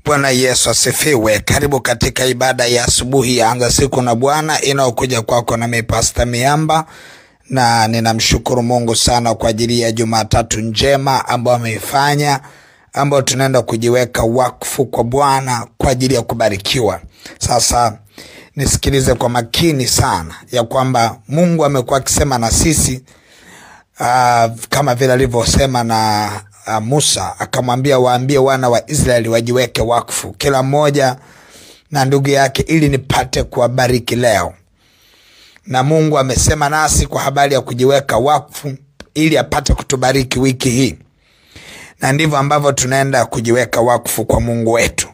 Bwana Yesu asifiwe. Karibu katika ibada ya asubuhi ya Anza Siku na Bwana inayokuja kwako na Pastor Miamba, na ninamshukuru Mungu sana kwa ajili ya Jumatatu njema ambayo ameifanya, ambayo tunaenda kujiweka wakfu kwa Bwana kwa ajili ya kubarikiwa. Sasa nisikilize kwa makini sana ya kwamba Mungu amekuwa akisema na sisi kama vile alivyosema na Musa, akamwambia waambie wana wa Israeli wajiweke wakfu kila mmoja na ndugu yake ili nipate kuwabariki leo. Na Mungu amesema nasi kwa habari ya kujiweka wakfu ili apate kutubariki wiki hii. Na ndivyo ambavyo tunaenda kujiweka wakfu kwa Mungu wetu.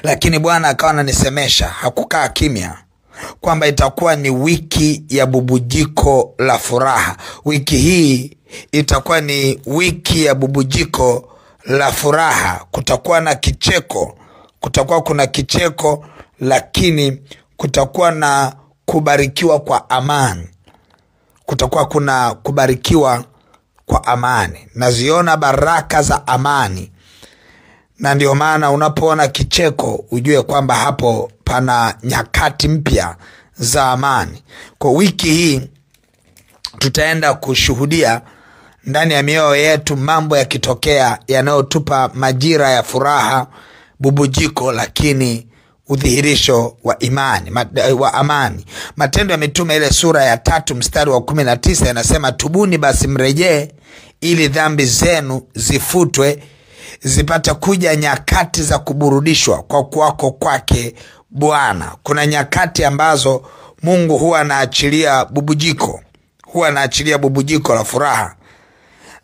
Lakini Bwana akawa ananisemesha, hakukaa kimya, kwamba itakuwa ni wiki ya bubujiko la furaha. Wiki hii itakuwa ni wiki ya bubujiko la furaha. Kutakuwa na kicheko, kutakuwa kuna kicheko, lakini kutakuwa na kubarikiwa kwa amani. Kutakuwa kuna kubarikiwa kwa amani. Naziona baraka za amani. Na ndio maana unapoona kicheko ujue kwamba hapo pana nyakati mpya za amani. Kwa wiki hii tutaenda kushuhudia ndani ya mioyo yetu mambo yakitokea yanayotupa majira ya furaha, bubujiko, lakini udhihirisho wa imani, wa amani. Matendo ya Mitume ile sura ya 3 mstari wa 19 yanasema, tubuni basi mrejee ili dhambi zenu zifutwe, zipata kuja nyakati za kuburudishwa kwa kuwako kwake Bwana. Kuna nyakati ambazo Mungu huwa anaachilia bubujiko, huwa anaachilia bubujiko la furaha.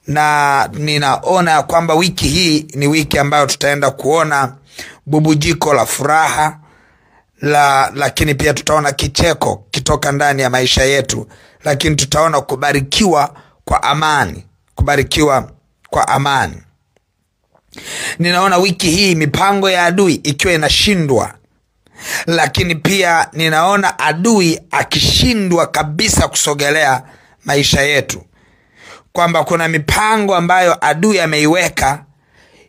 Na ninaona kwamba wiki hii ni wiki ambayo tutaenda kuona bubujiko la furaha, lakini pia tutaona kicheko kitoka ndani ya maisha yetu, lakini tutaona kubarikiwa kwa amani, kubarikiwa kwa amani. Ninaona wiki hii mipango ya adui ikiwa inashindwa, lakini pia ninaona adui akishindwa kabisa kusogelea maisha yetu. Kwamba kuna mipango ambayo adui ameiweka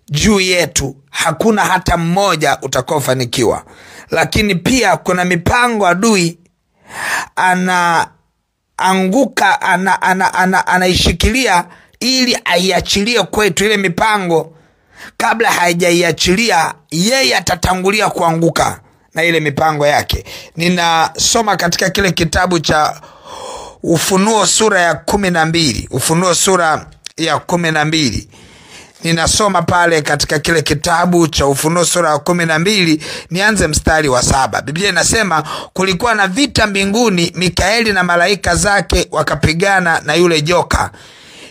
juu yetu, hakuna hata mmoja utakaofanikiwa. Lakini pia kuna mipango adui anaishikilia ili aiachilie kwetu. Ile mipango kabla haijaiachilia, yeye atatangulia kuanguka na ile mipango yake. Ninasoma katika kile kitabu cha Ufunuo sura ya 12. Ufunuo sura ya 12. Ninasoma pale katika kile kitabu cha Ufunuo sura ya 12, nianze mstari wa 7. Biblia inasema, kulikuwa na vita mbinguni, Mikaeli na malaika zake wakapigana na yule joka.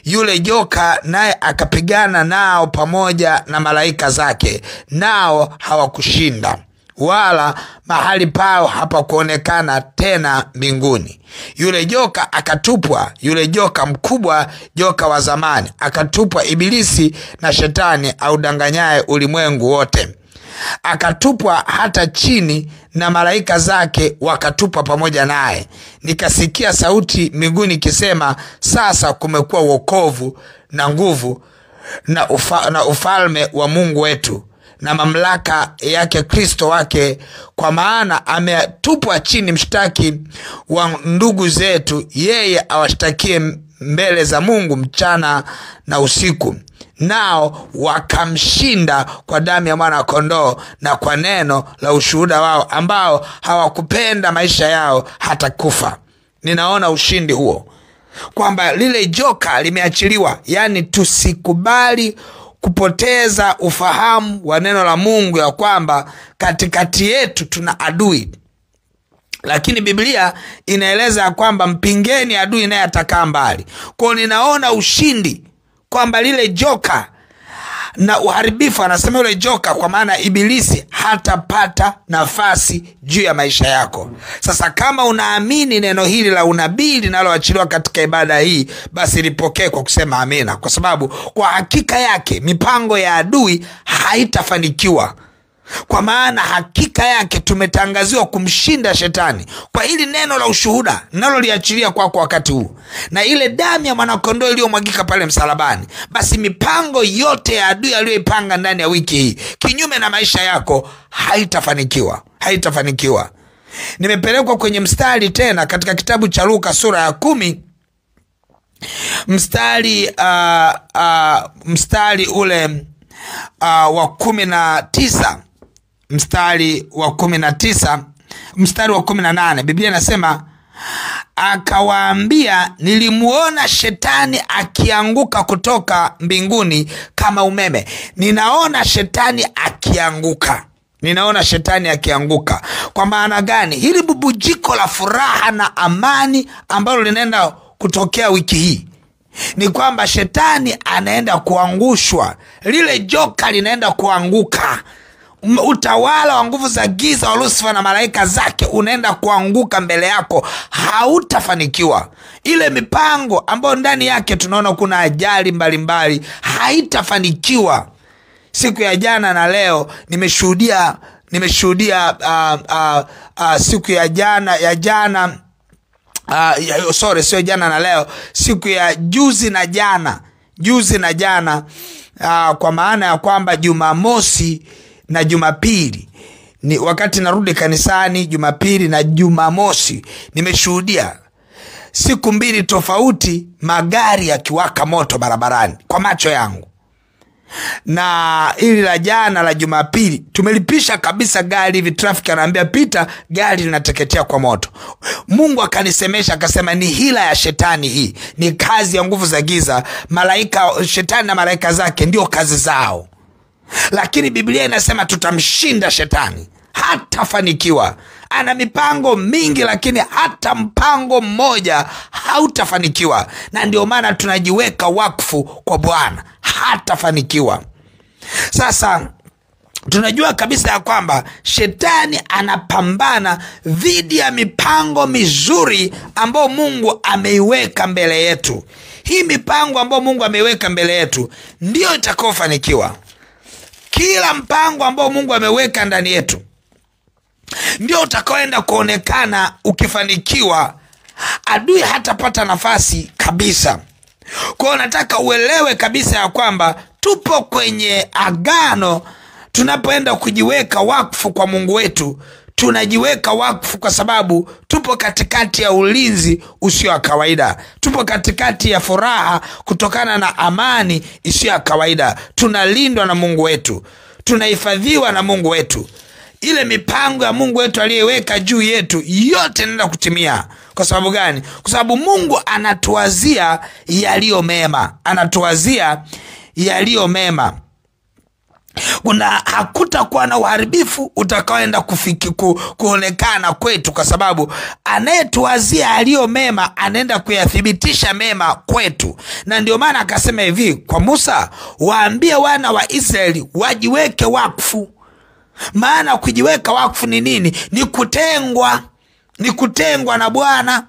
Yule joka naye akapigana nao pamoja na malaika zake, nao hawakushinda, wala mahali pao hapakuonekana tena mbinguni. Yule joka akatupwa, yule joka mkubwa, joka wa zamani, akatupwa, Ibilisi na Shetani audanganyaye ulimwengu wote. Akatupwa hata chini, na malaika zake wakatupwa pamoja naye. Nikasikia sauti mbinguni ikisema, sasa kumekuwa wokovu na nguvu na ufalme wa Mungu wetu na mamlaka yake Kristo wake, kwa maana ametupwa chini mshtaki wa ndugu zetu, yeye awashtakie mbele za Mungu mchana na usiku. Nao wakamshinda kwa damu ya mwana kondoo na kwa neno la ushuhuda wao, ambao hawakupenda maisha yao hata kufa. Ninaona ushindi huo, kwamba lile joka limeachiliwa. Yani tusikubali kupoteza ufahamu wa neno la Mungu ya kwamba katikati yetu tuna adui. Lakini Biblia inaeleza ya kwamba mpingeni adui naye atakaa mbali. Kwa ninaona ushindi, kwamba lile joka na uharibifu, anasema yule joka kwa maana Ibilisi, hatapata nafasi juu ya maisha yako. Sasa kama unaamini neno hili la unabii linaloachiliwa katika ibada hii, basi lipokee kwa kusema amina, kwa sababu kwa hakika yake mipango ya adui haitafanikiwa. Kwa maana hakika yake tumetangaziwa kumshinda Shetani kwa hili neno la ushuhuda naloliachilia kwako wakati huu, na ile damu ya mwanakondoo iliyomwagika pale msalabani. Basi mipango yote ya adui aliyoipanga ndani ya wiki hii kinyume kinyume na maisha yako, haitafanikiwa. Nimepelekwa kwenye mstari tena katika kitabu cha Luka sura ya 10 mstari ule wa 19, mstari wa 18. Biblia inasema, akawaambia, nilimuona shetani akianguka kutoka mbinguni kama umeme. Ninaona shetani akianguka. Kwa maana gani? Hili bubujiko la furaha na amani ambalo linaenda kutokea wiki hii ni kwamba shetani anaenda kuangushwa. Lile joka linaenda kuanguka. Utawala wa nguvu za giza wa Lucifer na malaika zake unaenda kuanguka mbele yako. Hautafanikiwa. Ile mipango ambayo ndani yake tunaona kuna ajali mbalimbali, haitafanikiwa. Siku ya jana na leo nimeshuhudia siku ya jana sio jana na leo, siku ya juzi na jana, kwa maana ya kwamba Jumamosi na Jumapili, ni wakati narudi kanisani Jumapili na Jumamosi, nimeshuhudia siku mbili tofauti magari yakiwaka moto barabarani kwa macho yangu. Na ili la jana la Jumapili tumelipisha kabisa gari hivi, traffic anaambia pita, gari linateketea kwa moto. Mungu akanisemesha akasema, ni hila ya shetani, hii ni kazi ya nguvu za giza. Shetani na malaika zake ndio kazi zao. Lakini Biblia inasema tutamshinda shetani, hatafanikiwa. Ana mipango mingi, lakini hata mpango mmoja hautafanikiwa. Na ndio maana tunajiweka wakfu kwa Bwana, hatafanikiwa. Sasa tunajua kabisa ya kwamba shetani anapambana dhidi ya mipango mizuri ambayo Mungu ameiweka mbele yetu. Hii mipango ambayo Mungu ameiweka mbele yetu ndio itakayofanikiwa. Kila mpango ambao Mungu ameweka ndani yetu ndio utakaoenda kuonekana ukifanikiwa. Adui hatapata nafasi kabisa. Kwa hiyo nataka uelewe kabisa ya kwamba tupo kwenye agano. Tunapoenda kujiweka wakfu kwa Mungu wetu, tunajiweka wakfu kwa sababu tupo katikati ya ulinzi usio wa kawaida. Tupo katikati ya furaha kutokana na amani isiyo ya kawaida. Tunalindwa na Mungu wetu, tunahifadhiwa na Mungu wetu. Ile mipango ya Mungu wetu aliyeweka juu yetu yote inaenda kutimia. Kwa sababu gani? Kwa sababu Mungu anatuwazia yaliyo mema. Hakutakuwa na uharibifu utakaoenda kuonekana kwetu, kwa sababu anayetuwazia yaliyo mema anaenda kuyathibitisha mema kwetu. Na ndio maana akasema hivi kwa Musa, waambie wana wa Israeli wajiweke wakfu. Maana kujiweka wakfu ni nini? Ni kutengwa na Bwana,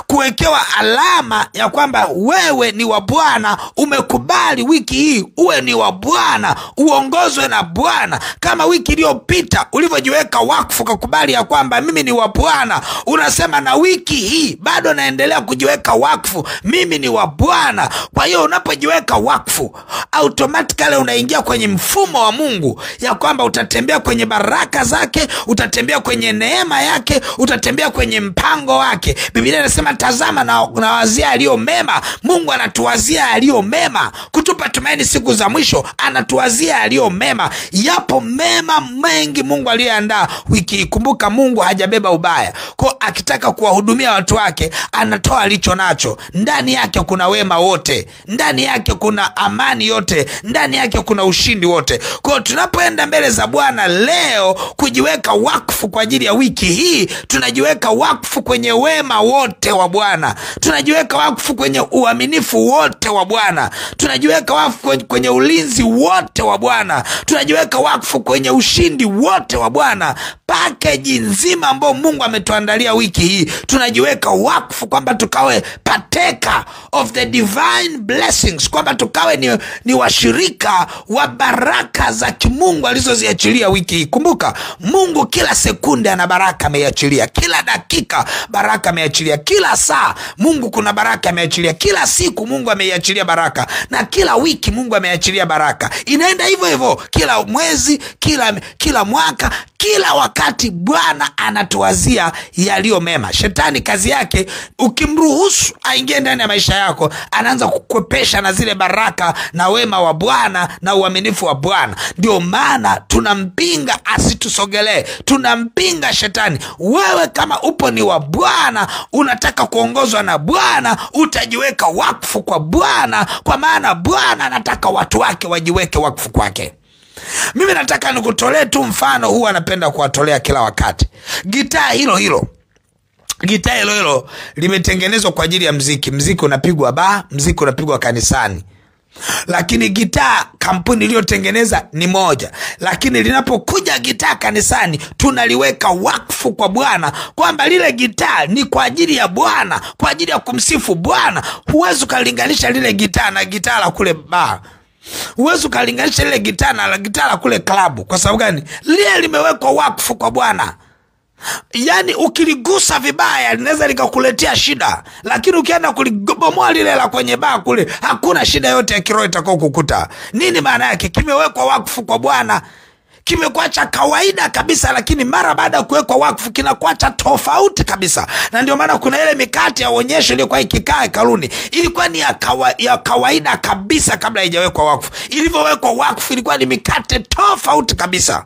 kuwekewa alama ya kwamba wewe ni wa Bwana. Umekubali wiki hii uwe ni wa Bwana, uongozwe na Bwana. Kama wiki iliyopita ulivyojiweka wakfu kukubali ya kwamba mimi ni wa Bwana, unasema na wiki hii bado naendelea kujiweka wakfu, mimi ni wa Bwana. Kwa hiyo unapojiweka wakfu, automatically unaingia kwenye mfumo wa Mungu ya kwamba utatembea kwenye baraka zake, utatembea kwenye neema yake, utatembea kwenye mpango wake. Biblia inasema tazama na wazia yaliyo mema. Mungu anatuwazia yaliyo mema kutupa tumaini siku za mwisho. Anatuwazia yaliyo mema. Yapo mema mengi Mungu aliyoandaa wiki. Kumbuka Mungu hajabeba ubaya. Kwa akitaka kuwahudumia watu wake, anatoa alicho nacho. Ndani yake kuna wema wote, ndani yake kuna amani yote, ndani yake kuna ushindi wote. Kwa tunapoenda mbele za Bwana leo kujiweka wakfu kwa ajili ya wiki hii, tunajiweka wakfu kwenye wema wote wa Bwana. Tunajiweka wakfu kwenye uaminifu wote wa Bwana. Tunajiweka wakfu kwenye ulinzi wote wa Bwana. Tunajiweka wakfu kwenye ushindi wote wa Bwana. Package nzima ambayo Mungu ametuandalia wiki hii, tunajiweka wakfu kwamba tukawe partaker of the divine blessings, kwamba tukawe ni washirika wa baraka za kimungu alizoziachilia wiki hii. Kumbuka Mungu kila sekunde ana baraka ameachilia, kila dakika baraka ameachilia, kila saa Mungu kuna baraka ameachilia, kila siku Mungu ameiachilia baraka, na kila wiki Mungu ameachilia baraka. Inaenda hivyo hivyo kila mwezi, kila mwaka, kila wakati Bwana anatuwazia yaliyo mema. Shetani kazi yake, ukimruhusu aingie ndani ya maisha yako, anaanza kukwepesha na zile baraka na wema wa Bwana na uaminifu wa Bwana. Ndio maana tunampinga asitusogelee, tunampinga shetani. Wewe kama upo ni wa Bwana, unataka kuongozwa na Bwana, utajiweka wakfu kwa Bwana, kwa maana Bwana anataka watu wake wajiweke wakfu kwake. Mimi nataka nikutolee tu mfano huu, anapenda kuwatolea kila wakati. Gitaa hilo hilo limetengenezwa kwa ajili ya mziki. Mziki unapigwa baa, mziki unapigwa kanisani. Lakini gitaa kampuni iliyotengeneza ni moja. Lakini linapokuja gitaa kanisani, tunaliweka wakfu kwa Bwana, kwamba lile gitaa ni kwa ajili ya Bwana, kwa ajili ya kumsifu Bwana. Huwezi kulinganisha lile gitaa na gitaa la kule baa. Huwezi kulinganisha lile gitaa na gitaa la kule klabu. Kwa sababu gani? Lile limewekwa wakfu kwa Bwana. Yani ukiligusa vibaya linaweza likakuletea shida, lakini ukienda kulibomoa lile la kwenye baa kule, hakuna shida yote ya kiroho itakao kukuta. Nini maana yake? Kimewekwa wakfu kwa Bwana. Kimekuacha kawaida kabisa, lakini mara baada ya kuwekwa wakfu kinakuacha tofauti kabisa. Na ndio maana kuna ile mikate ya onyesho iliyokuwa ikikaa hekaluni, ilikuwa ni ya kawaida kabisa kabla haijawekwa wakfu. Ilivyowekwa wakfu ilikuwa ni mikate tofauti kabisa.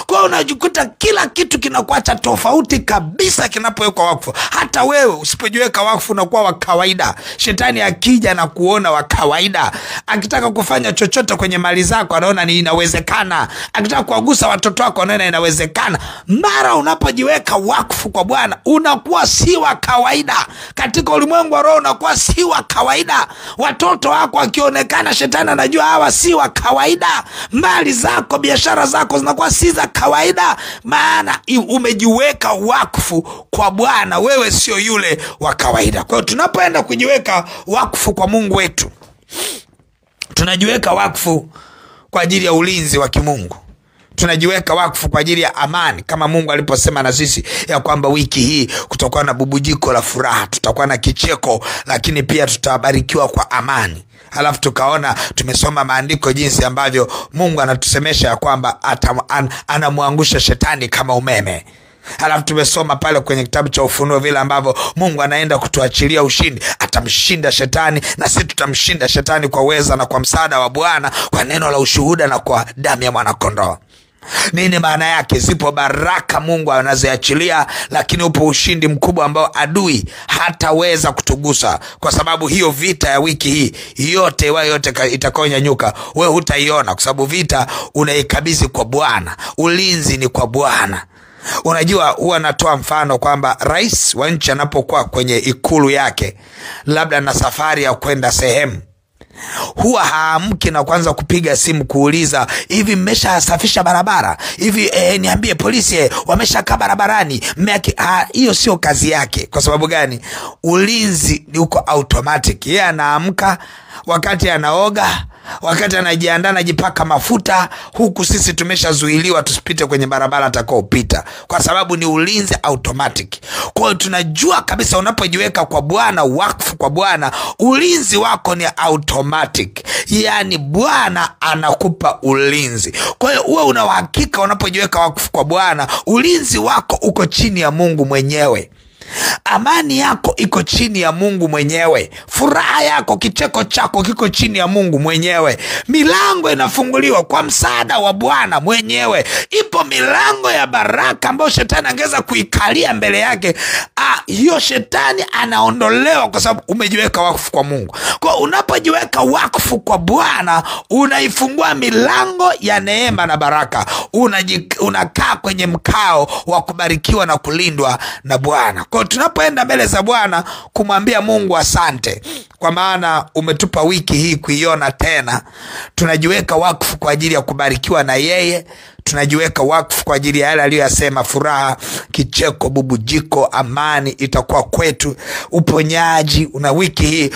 Kwa unajikuta kila kitu kinakuacha tofauti kabisa kinapowekwa wakfu. Hata wewe usipojiweka wakfu unakuwa wa kawaida. Shetani akija na kuona wa kawaida, akitaka kufanya chochote kwenye mali zako anaona ni inawezekana, akitaka kuwagusa watoto wako anaona inawezekana. Mara unapojiweka wakfu kwa Bwana, unakuwa si wa kawaida. Katika ulimwengu wa roho unakuwa si wa kawaida. Watoto wako wakionekana, shetani anajua hawa si wa kawaida. Mali zako, biashara zako zinakuwa si za kawaida, maana umejiweka wakfu kwa Bwana. Wewe sio yule wa kawaida. Kwa hiyo tunapoenda kujiweka wakfu kwa Mungu wetu, tunajiweka wakfu kwa ajili ya ulinzi wa kimungu. Tunajiweka wakfu kwa ajili ya amani, kama Mungu aliposema na sisi ya kwamba wiki hii kutakuwa na bubujiko la furaha, tutakuwa na kicheko, lakini pia tutabarikiwa kwa amani. Halafu tukaona, tumesoma maandiko jinsi ambavyo Mungu anatusemesha ya kwamba anamwangusha shetani kama umeme. Halafu tumesoma pale kwenye kitabu cha Ufunuo vile ambavyo Mungu anaenda kutuachilia ushindi. Atamshinda shetani, na sisi tutamshinda shetani kwa uweza na kwa msaada wa Bwana, kwa neno la ushuhuda na kwa damu ya mwana-kondoo. Nini maana yake? Zipo baraka Mungu anaziachilia, lakini upo ushindi mkubwa ambao adui hataweza kutugusa. Kwa sababu hiyo vita ya wiki hii yote itakayonyanyuka, wewe hutaiona, kwa sababu vita unaikabidhi kwa Bwana. Ulinzi ni kwa Bwana. Unajua, huwa natoa mfano kwamba rais wa nchi anapokuwa kwenye ikulu yake, labda na safari ya kwenda sehemu, huwa haamki na kwanza kupiga simu kuuliza, hivi mmeshasafisha barabara? Hivi niambie polisi wameshakaa barabarani? Hiyo sio kazi yake. Kwa sababu gani? Ulinzi ni uko automatic. Yeye anaamka, wakati anaoga, wakati anajiandaa, anajipaka mafuta, huku sisi tumeshazuiliwa tusipite kwenye barabara atakaopita, kwa sababu ni ulinzi automatic. Kwa hiyo tunajua kabisa unapojiweka kwa Bwana, wakfu kwa Bwana, ulinzi wako ni automatic. Yani Bwana anakupa ulinzi. Kwa hiyo uwe una uhakika unapojiweka wakfu kwa Bwana, ulinzi wako uko chini ya Mungu mwenyewe. Amani yako iko chini ya Mungu mwenyewe. Furaha yako, kicheko chako kiko chini ya Mungu mwenyewe. Milango inafunguliwa kwa msaada wa Bwana mwenyewe. Ipo milango ya baraka ambayo shetani angeza kuikalia mbele yake. Hiyo shetani anaondolewa kwa sababu umejiweka wakfu kwa Mungu. Kwa unapojiweka wakfu kwa Bwana, unaifungua milango ya neema na baraka. Unakaa kwenye mkao wa kubarikiwa na kulindwa na Bwana. Kwa tunapoenda mbele za Bwana kumwambia Mungu asante, kwa maana umetupa wiki hii kuiona tena, tunajiweka wakfu kwa ajili ya kubarikiwa na yeye. Tunajiweka wakfu kwa ajili ya yale aliyosema: furaha, kicheko, bubujiko, amani itakuwa kwetu, uponyaji. Una wiki hii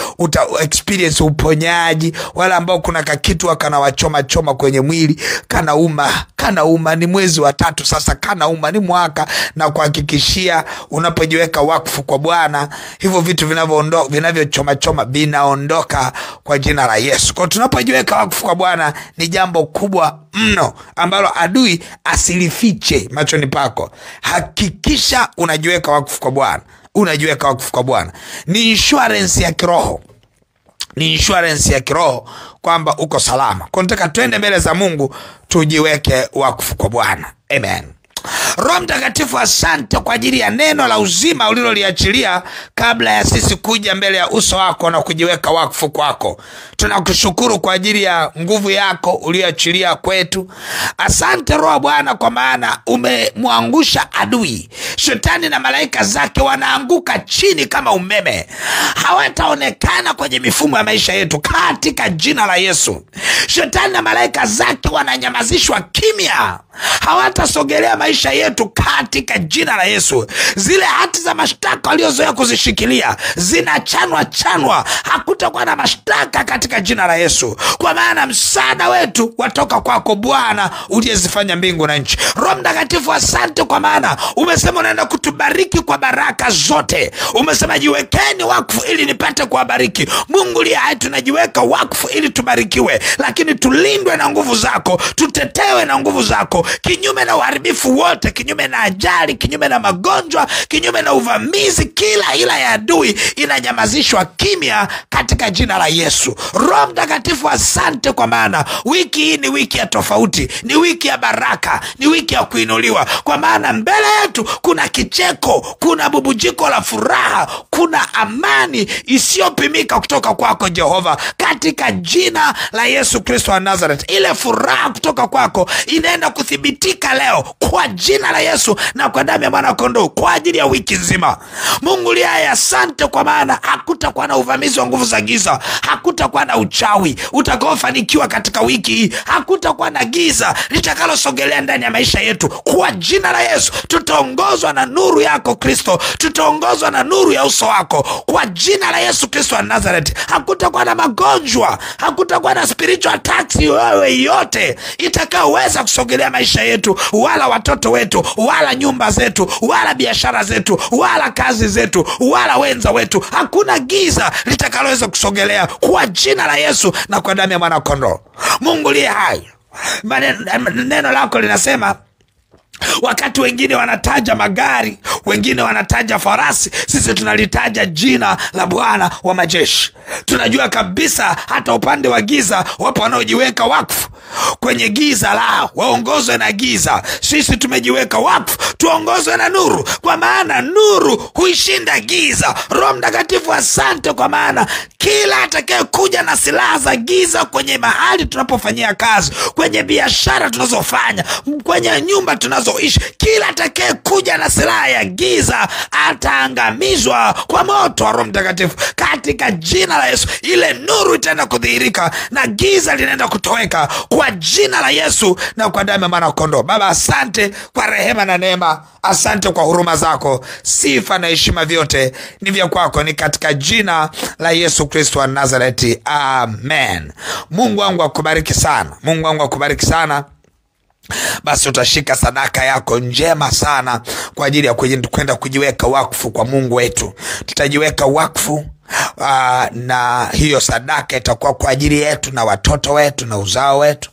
experience uponyaji. Wala ambao kuna kakitu kana wachoma kwenye mwili, kana kanauma, ni mwezi wa 3 sasa, kanauma, ni mwaka. Na kuhakikishia unapojiweka wakfu kwa Bwana, hivyo vitu vinavyochoma choma vinaondoka kwa jina la Yesu. Kwa tunapojiweka wakfu kwa Bwana ni jambo kubwa mno ambalo adui asilifiche machoni pako. Hakikisha unajiweka wakfu kwa Bwana. Unajiweka wakfu kwa Bwana ni insurance ya kiroho. Ni insurance ya kiroho kwamba uko salama. Kwa nataka twende mbele za Mungu tujiweke wakfu kwa Bwana. Amen. Roho Mtakatifu, asante kwa ajili ya neno la uzima uliloliachilia kabla ya sisi kuja mbele ya uso wako na kujiweka wakfu kwako. Tunakushukuru kwa ajili ya nguvu yako uliyoachilia kwetu. Asante Roho Bwana, kwa maana umemwangusha adui. Shetani na malaika zake wanaanguka chini kama umeme. Hawataonekana kwenye mifumo ya maisha yetu katika jina la Yesu. Shetani na malaika zake wananyamazishwa kimya. Hawatasogelea maisha yetu katika jina la Yesu. Zile hati za mashtaka waliozoea kuzishikilia zinachanwa. Hakutakuwa na mashtaka katika jina la Yesu, kwa maana msaada wetu watoka kwako Bwana uliyezifanya mbingu na nchi. Roho Mtakatifu, asante kwa maana umesema unaenda kutubariki kwa baraka zote. Umesema jiwekeni wakfu ili nipate kuwabariki. Mungu liye hai, tunajiweka wakfu ili tubarikiwe, lakini tulindwe na nguvu zako, tutetewe na nguvu zako, kinyume na uharibifu wote, kinyume na ajali, kinyume na magonjwa, kinyume na uvamizi. Kila ila ya adui inanyamazishwa kimya katika jina la Yesu. Roho Mtakatifu, asante kwa maana wiki hii ni wiki ya tofauti, ni wiki ya baraka, ni wiki ya kuinuliwa, kwa maana mbele yetu kuna kicheko, kuna bubujiko la furaha, kuna amani isiyopimika kutoka kwako Jehova, katika jina la Yesu Kristo wa Nazareth. Ile furaha kutoka kwako inaenda kuthibitika leo kwa jina la Yesu na kwa damu ya mwana kondoo kwa ajili ya wiki nzima. Mungu liye, asante kwa maana hakutakuwa na uvamizi wa nguvu za giza, hakutakuwa na uchawi utakaofanikiwa katika wiki hii, hakutakuwa na giza litakalosogelea ndani ya maisha yetu kwa jina la Yesu. Tutaongozwa na nuru yako Kristo, tutaongozwa na nuru ya uso wako kwa jina la Yesu Kristo wa Nazareth. Hakutakuwa na magonjwa, hakutakuwa na spiritual attacks yote itakayoweza kusogelea maisha yetu, wala watoto wetu, wala nyumba zetu, wala biashara zetu, wala kazi zetu, wala wenza wetu. Hakuna giza litakaloweza kusogelea kwa jina la Yesu na kwa damu ya mwana kondoo. Mungu liye hai, neno lako linasema wakati wengine wanataja magari, wengine wanataja farasi, sisi tunalitaja jina la Bwana wa majeshi. Tunajua kabisa hata upande wa giza wapo wanaojiweka wakfu kwenye giza lao, waongozwe na giza. Sisi tumejiweka wakfu tuongozwe na nuru, kwa maana nuru huishinda giza. Roho Mtakatifu, asante kwa maana kila atakaye kuja na silaha za giza kwenye mahali tunapofanyia kazi, kwenye biashara tunazofanya, kwenye nyumba tunazoishi, kila atakaye kuja na silaha ya giza ataangamizwa kwa moto wa Roho Mtakatifu katika jina la Yesu. Ile nuru itaenda kudhihirika na giza linaenda kutoweka kwa jina la Yesu na kwa damu ya mwana kondoo. Baba, asante kwa rehema na neema, asante kwa huruma zako. Sifa na heshima vyote ni vya kwako, ni katika jina la Yesu Kristo wa Nazareti. Amen. Mungu wangu akubariki sana. Mungu wangu akubariki sana. Basi utashika sadaka yako njema sana kwa ajili ya kwenda kujiweka wakfu kwa Mungu wetu. Tutajiweka wakfu na hiyo sadaka itakuwa kwa ajili yetu na watoto wetu na uzao wetu.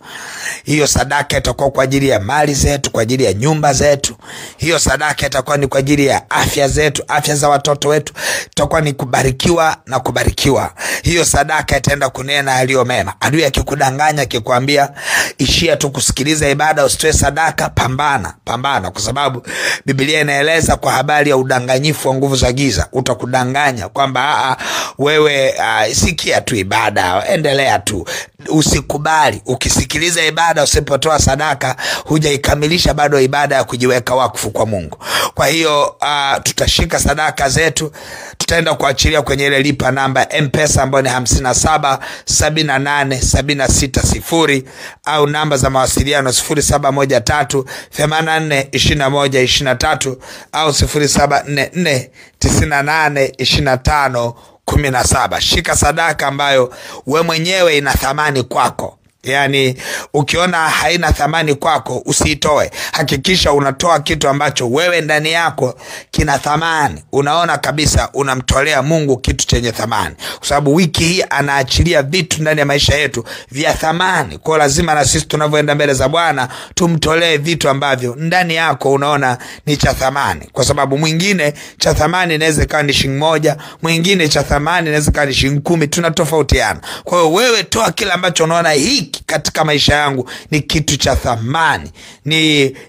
Hiyo sadaka itakuwa kwa ajili ya mali zetu, kwa ajili ya nyumba zetu. Hiyo sadaka itakuwa ni kwa ajili ya afya zetu, afya za watoto wetu. Itakuwa ni kubarikiwa na kubarikiwa. Hiyo sadaka itaenda kunena yaliyo mema. Adui akikudanganya, akikwambia ishia tu kusikiliza ibada, usitoe sadaka, pambana, kwa sababu Biblia inaeleza kwa habari ya udanganyifu wa nguvu za giza. Utakudanganya kwamba wewe sikia tu ibada, endelea tu. Usikubali. Ukisikiliza ibada usipotoa sadaka, hujaikamilisha bado ibada ya kujiweka wakfu kwa Mungu. Kwa hiyo tutashika sadaka zetu, tutaenda kuachilia kwenye ile lipa namba M-Pesa ambayo ni 577876 au namba za mawasiliano 0713842123 au 0744982517. Shika sadaka ambayo we mwenyewe ina thamani kwako. Yani ukiona haina thamani kwako, usiitoe. Hakikisha unatoa kitu ambacho wewe ndani yako kina thamani. Unaona kabisa unamtolea Mungu kitu chenye thamani. Kwa sababu wiki hii anaachilia vitu ndani ya maisha yetu vya thamani. Kwa lazima na sisi tunavyoenda mbele za Bwana tumtolee vitu ambavyo ndani yako unaona ni cha thamani. Kwa sababu mwingine cha thamani inaweza kuwa ni $1, mwingine cha thamani inaweza kuwa ni $10. Tunatofautiana. Kwa hiyo wewe toa kile ambacho unaona hiki katika maisha yangu ni kitu cha thamani,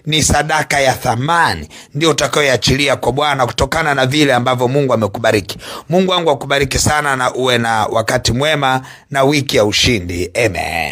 ni sadaka ya thamani, ndio utakayoachilia kwa Bwana kutokana na vile ambavyo Mungu amekubariki. Mungu wangu akubariki sana, na uwe na wakati mwema na wiki ya ushindi. Amen.